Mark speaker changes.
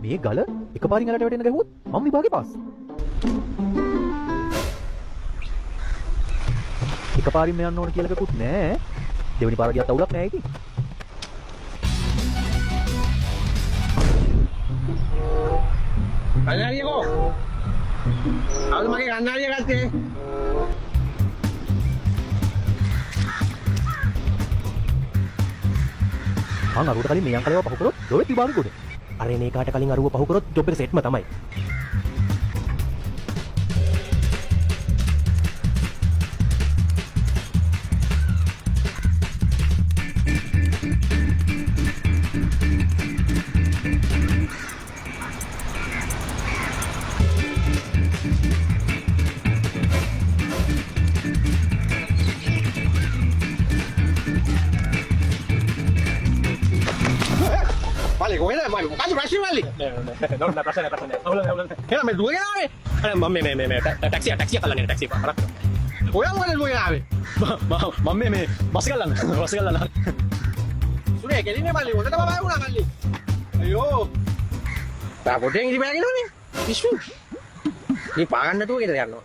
Speaker 1: මේ ගල එකපාරින් ගලට වැටෙන්න ගැහුවොත් මම විභාගේ පාස්. එකපාරින්ම යන්න ඕන කියලා එකකුත් නෑ. දෙවෙනි පාර ගියත් අවුලක් නෑ ඉතින්.
Speaker 2: කන්නාඩියකෝ. අවුල් මගේ කන්නාඩිය ගත්තේ.
Speaker 1: මං අරුවට කලින් මේ අංකලේව පහු කරොත් ඔය විභාගේ ගොඩ.
Speaker 3: අර එන එකාට කලින් අරුව පහු කරොත් ජොබ් එක සෙට්ම තමයි.
Speaker 2: Vale, කොහෙද මම මොකද ප්‍රශ්නේ වල්ලි?
Speaker 3: නෑ ප්‍රශ්න නෑ.
Speaker 2: එහෙනම් මේ දුවගෙන ආවේ.
Speaker 3: මම මේ ටැක්සිය කල්ලන්නේ ටැක්සිය පාරක්.
Speaker 2: ඔයා මොකද දුවගෙන ආවේ?
Speaker 3: මම මේ බස් ගල්ලන්න.
Speaker 2: සුනේ ගෙලින්නේ මල්ලි හොඳට බබා වුණා මල්ලි. අයියෝ. තා පොඩෙන් ඉදි බෑගෙනනේ. ඉෂ්මි. මේ පාගන්න නැතුව ගෙදර යනවා.